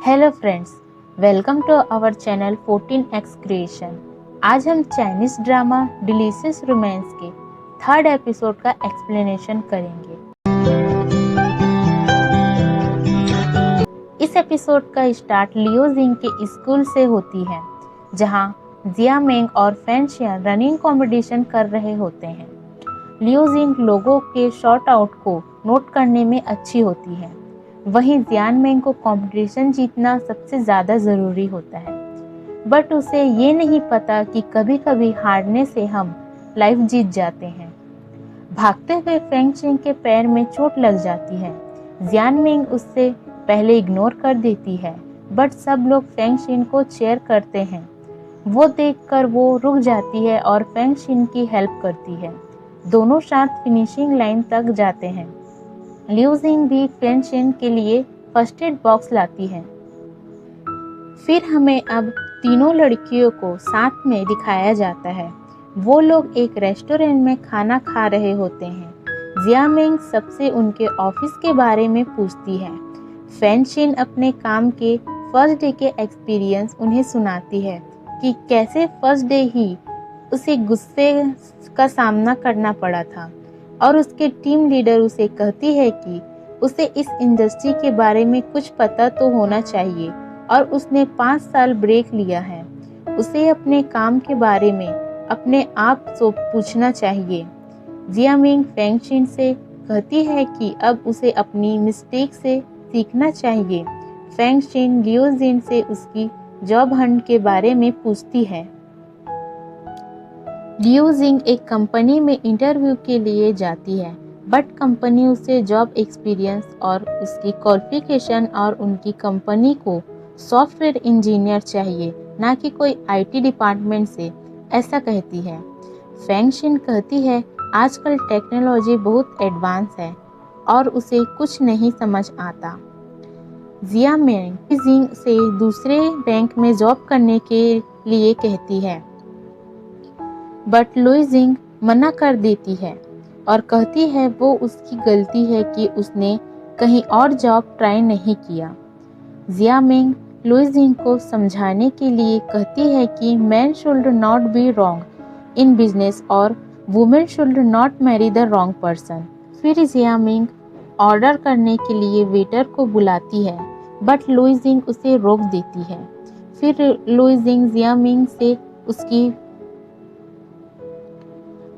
Hello friends, welcome to our channel 14x creation. आज हम Chinese drama delicious romance के third episode का explanation करेंगे। इस एपिसोड का स्टार्ट लियो जिंग के स्कूल से होती है, जहां जिया मेंग और फैन शियान रनिंग कंपटीशन कर रहे होते हैं। लियो जिंग लोगों के शॉट आउट को नोट करने में अच्छी होती है, वहीं जियान मेंग को कंपटीशन जीतना सबसे ज़्यादा ज़रूरी होता है। बट उसे ये नहीं पता कि कभी कभी हारने से हम लाइफ जीत जाते हैं। भागते हुए फेंग शिन के पैर में चोट लग जाती है। जियान मेंग उससे पहले इग्नोर कर देती है, बट सब लोग फेंग शिन को चेयर करते हैं। वो देखकर वो रुक जाती है और फेंग शिन की हेल्प करती है। दोनों साथ फिनिशिंग लाइन तक जाते हैं। लियो जिंग भी फेंग शिन के लिए फर्स्ट एड बॉक्स लाती है। फिर हमें अब तीनों लड़कियों को साथ में दिखाया जाता है। वो लोग एक रेस्टोरेंट में खाना खा रहे होते हैं। जिया मेंग सबसे उनके ऑफिस के बारे में पूछती है। फेंग शिन अपने काम के फर्स्ट डे के एक्सपीरियंस उन्हें सुनाती है कि कैसे फर्स्ट डे ही उसे गुस्से का सामना करना पड़ा था, और उसके टीम लीडर उसे कहती है कि उसे इस इंडस्ट्री के बारे में कुछ पता तो होना चाहिए और उसने 5 साल ब्रेक लिया है। उसे अपने काम के बारे में अपने आप से पूछना चाहिए। जिया मेंग फेंग शिन से कहती है कि अब उसे अपनी मिस्टेक से सीखना चाहिए। फेंग शिन लियो जिन से उसकी जॉब हंट के बारे में पूछती है। लियो जिंग एक कंपनी में इंटरव्यू के लिए जाती है, बट कंपनी उसे जॉब एक्सपीरियंस और उसकी क्वालिफिकेशन और उनकी कंपनी को सॉफ्टवेयर इंजीनियर चाहिए, ना कि कोई आईटी डिपार्टमेंट से, ऐसा कहती है। फेंग शिन कहती है आजकल टेक्नोलॉजी बहुत एडवांस है और उसे कुछ नहीं समझ आता। जिया मेंग जिंग से दूसरे बैंक में जॉब करने के लिए कहती है, बट लुई जिंग मना कर देती है और कहती है वो उसकी गलती है कि उसने कहीं और जॉब ट्राई नहीं किया। जिया मेंग लुई जिंग को समझाने के लिए कहती है कि man should not be wrong in business और women should not marry the wrong person. फिर जिया मेंग ऑर्डर करने के लिए वेटर को बुलाती है, बट लुई जिंग उसे रोक देती है। फिर लुई जिंग जिया मेंग से उसकी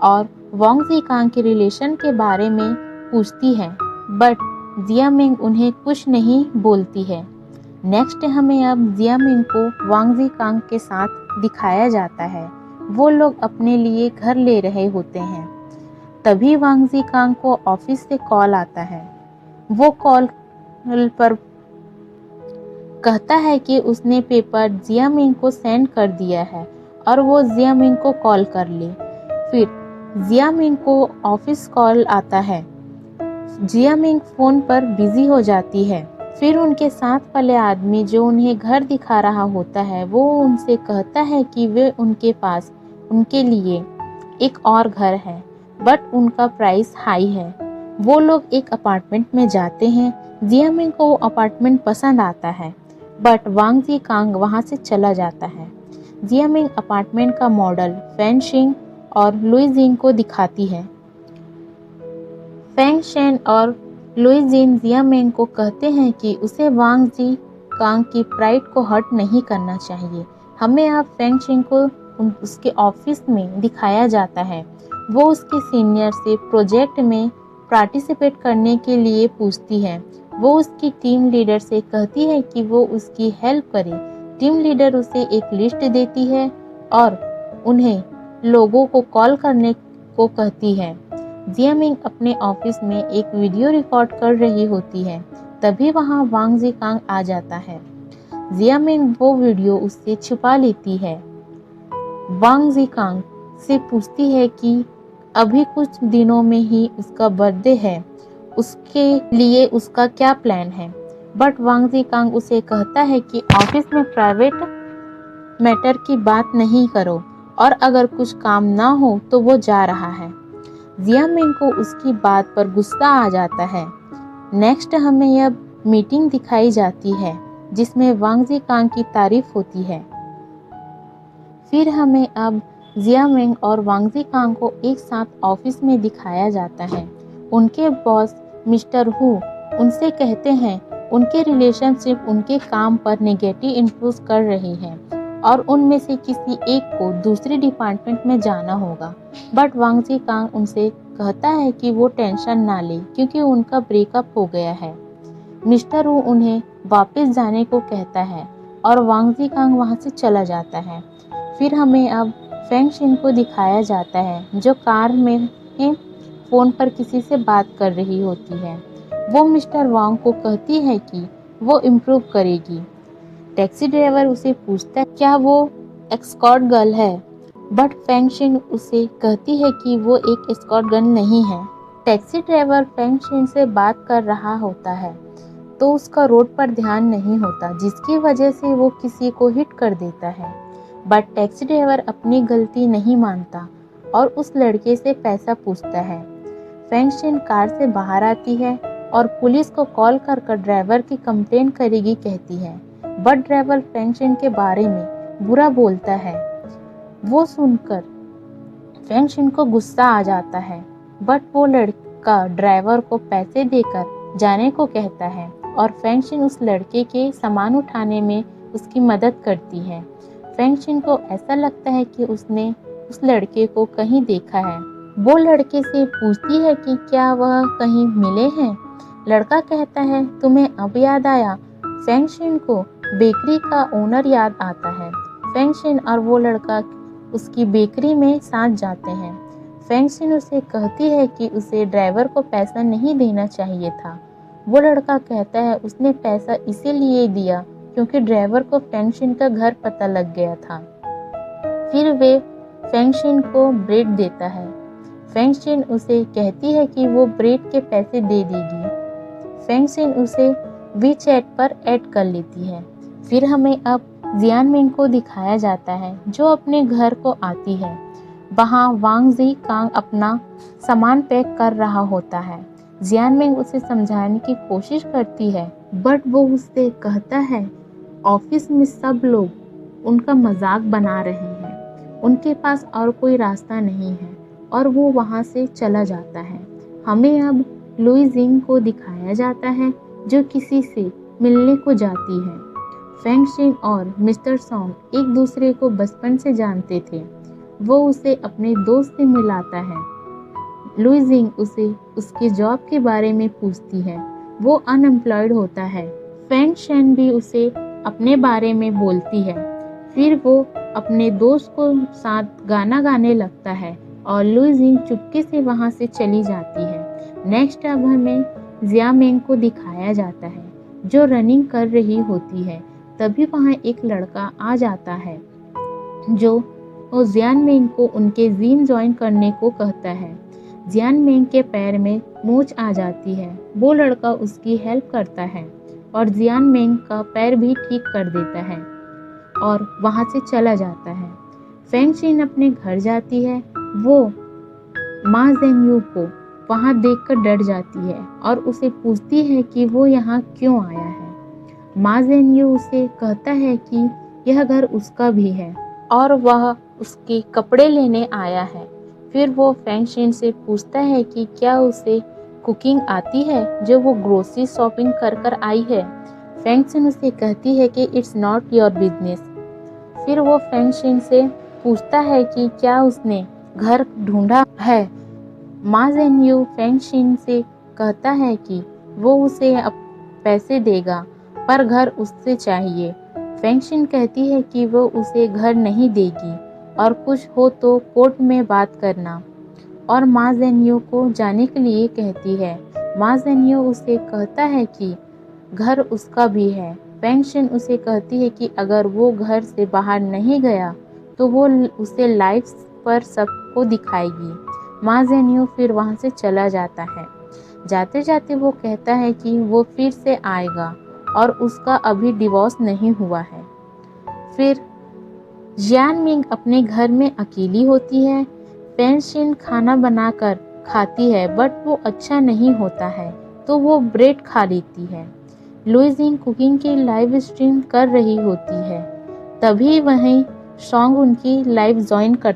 और वांग जिकांग के रिलेशन के बारे में पूछती है, बट जिया मेंग उन्हें कुछ नहीं बोलती है। नेक्स्ट हमें अब जिया मेंग को वांग जिकांग के साथ दिखाया जाता है। वो लोग अपने लिए घर ले रहे होते हैं। तभी वांग जिकांग को ऑफिस से कॉल आता है। वो कॉल पर कहता है कि उसने पेपर जिया मेंग को सेंड कर दिया है और वो जिया मेंग को कॉल कर ले। फिर जिया मेंग को ऑफिस कॉल आता है। जिया मेंग फोन पर बिजी हो जाती है। फिर उनके साथ वाले आदमी जो उन्हें घर दिखा रहा होता है, वो उनसे कहता है कि वे उनके पास उनके लिए एक और घर है, बट उनका प्राइस हाई है। वो लोग एक अपार्टमेंट में जाते हैं। जिया मेंग को वो अपार्टमेंट पसंद आता है, बट वांग जिकांग वहां से चला जाता है। जिया मेंग अपार्टमेंट का मॉडल फेंग शिन और लुई जिंग को दिखाती है। फेंग शिन और लुई जिंग जिया मेंग को कहते हैं कि उसे वांग जिकांग की प्राइड को हर्ट नहीं करना चाहिए। हमें अब फेंग शिन को उसके ऑफिस में दिखाया जाता है। वो उसके सीनियर से प्रोजेक्ट में पार्टिसिपेट करने के लिए पूछती है। वो उसकी टीम लीडर से कहती है कि वो उसकी हेल्प करे। टीम लीडर उसे एक लिस्ट देती है और उन्हें लोगों को कॉल करने को कहती है। जिया मेंग अपने ऑफिस में एक वीडियो रिकॉर्ड कर रही होती है। तभी वहां वांग जिकांग आ जाता है। जिया मेंग वो वीडियो उससे छुपा लेती है। वांग जिकांग से पूछती है कि अभी कुछ दिनों में ही उसका बर्थडे है, उसके लिए उसका क्या प्लान है। बट वांग जिकांग उसे कहता है कि ऑफिस में प्राइवेट मैटर की बात नहीं करो, और अगर कुछ काम ना हो तो वो जा रहा है। जिया मेंग को उसकी बात पर गुस्सा आ जाता है। नेक्स्ट हमें अब मीटिंग दिखाई जाती है। जिसमें वांग जी कांग की तारीफ होती है। फिर हमें अब जिया मिंग और वांग जी कांग को एक साथ ऑफिस में दिखाया जाता है। उनके बॉस मिस्टर हु उनसे कहते हैं उनके रिलेशनशिप उनके काम पर नेगेटिव इन्फ्लुएंस कर रही है और उनमें से किसी एक को दूसरी डिपार्टमेंट में जाना होगा। बट वांग जी कांग उनसे कहता है कि वो टेंशन ना ले क्योंकि उनका ब्रेकअप हो गया है। मिस्टर वू उन्हें वापस जाने को कहता है और वांग जी कांग वहाँ से चला जाता है। फिर हमें अब फेंग शिन को दिखाया जाता है जो कार में फ़ोन पर किसी से बात कर रही होती है। वो मिस्टर वांग को कहती है कि वो इम्प्रूव करेगी। टैक्सी ड्राइवर उसे पूछता है क्या वो एस्कॉर्ट गर्ल है, बट फेंग शिन उसे कहती है कि वो एक एस्कॉर्ट गर्ल नहीं है। टैक्सी ड्राइवर फेंग शिन से बात कर रहा होता है तो उसका रोड पर ध्यान नहीं होता, जिसकी वजह से वो किसी को हिट कर देता है। बट टैक्सी ड्राइवर अपनी गलती नहीं मानता और उस लड़के से पैसा पूछता है। फेंग शिन कार से बाहर आती है और पुलिस को कॉल कर ड्राइवर की कंप्लेंट करेगी कहती है। बट ड्राइवर फेंग शिन के बारे में बुरा बोलता है। वो सुनकर फेंग शिन को गुस्सा आ जाता है, बट वो लड़का ड्राइवर को पैसे देकर जाने को कहता है और फेंग शिन उस लड़के के सामान उठाने में उसकी मदद करती है। फेंग शिन को ऐसा लगता है कि उसने उस लड़के को कहीं देखा है। वो लड़के से पूछती है कि क्या वह कहीं मिले हैं। लड़का कहता है तुम्हें अब याद आया। फेंग शिन को बेकरी का ओनर याद आता है। फेंग शिन और वो लड़का उसकी बेकरी में साथ जाते हैं। फेंग शिन उसे कहती है कि उसे ड्राइवर को पैसा नहीं देना चाहिए था। वो लड़का कहता है उसने पैसा इसीलिए दिया क्योंकि ड्राइवर को फेंग शिन का घर पता लग गया था। फिर वे फेंग शिन को ब्रेड देता है। फेंग शिन उसे कहती है कि वो ब्रेड के पैसे दे देगी। फेंग शिन उसे वीचैट पर ऐड कर लेती है। फिर हमें अब जियान मिंग को दिखाया जाता है जो अपने घर को आती है। वहाँ वांग जी कांग अपना सामान पैक कर रहा होता है। जियान मिंग उसे समझाने की कोशिश करती है, बट वो उससे कहता है ऑफिस में सब लोग उनका मजाक बना रहे हैं, उनके पास और कोई रास्ता नहीं है, और वो वहाँ से चला जाता है। हमें अब लुई जिंग को दिखाया जाता है जो किसी से मिलने को जाती है। फेंग शिन और मिस्टर सॉन्ग एक दूसरे को बचपन से जानते थे। वो उसे अपने दोस्त से मिलाता है। लुई जिंग उसे उसके जॉब के बारे में पूछती है। वो अनएम्प्लॉयड होता है। फेंग शिन भी उसे अपने बारे में बोलती है। फिर वो अपने दोस्त को साथ गाना गाने लगता है और लुई जिंग चुपके से वहाँ से चली जाती है। नेक्स्ट अब हमें जिया मिंग को दिखाया जाता है जो रनिंग कर रही होती है। तभी वहाँ एक लड़का आ जाता है जो जियान मिंग को उनके जिम ज्वाइन करने को कहता है। जियान मिंग के पैर में मोच आ जाती है। वो लड़का उसकी हेल्प करता है और जियान मिंग का पैर भी ठीक कर देता है और वहाँ से चला जाता है। फेंग शिन अपने घर जाती है। वो मा जेन्यू को वहाँ देखकर डर जाती है और उसे पूछती है कि वो यहाँ क्यों आया है। मा जेन्यू उसे कहता है कि यह घर उसका भी है और वह उसके कपड़े लेने आया है। फिर वो फेंग शिन से पूछता है कि क्या उसे कुकिंग आती है जो वो ग्रोसरी शॉपिंग कर आई है। फेंग शिन उसे कहती है कि इट्स नॉट योर बिजनेस। फिर वो फेंग शिन से पूछता है कि क्या उसने घर ढूंढा है। मा जेन्यू फेंग शिन से कहता है कि वो उसे पैसे देगा पर घर उससे चाहिए। फेंग शिन कहती है कि वो उसे घर नहीं देगी और कुछ हो तो कोर्ट में बात करना, और मा जेन्यू को जाने के लिए कहती है। मा जेन्यू उसे कहता है कि घर उसका भी है। फेंग शिन उसे कहती है कि अगर वो घर से बाहर नहीं गया तो वो उसे लाइव पर सबको दिखाएगी। मा जेन्यू फिर वहाँ से चला जाता है। जाते जाते वो कहता है कि वो फिर से आएगा और उसका अभी डिवोर्स नहीं हुआ है। फिर जियान मिंग अपने घर में अकेली होती है। फेंग शिन खाना बनाकर खाती है बट वो अच्छा नहीं होता है तो वो ब्रेड खा लेती है। लुइजिंग कुकिंग की लाइव स्ट्रीम कर रही होती है, तभी वहीं सॉन्ग उनकी लाइव ज्वाइन कर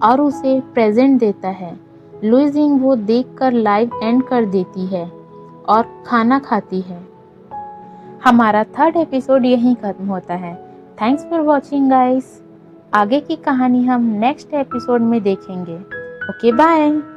और उसे प्रेजेंट देता है। लुइजिंग वो देखकर लाइव एंड कर देती है और खाना खाती है। हमारा थर्ड एपिसोड यहीं खत्म होता है। Thanks for watching guys. आगे की कहानी हम नेक्स्ट एपिसोड में देखेंगे। Okay bye.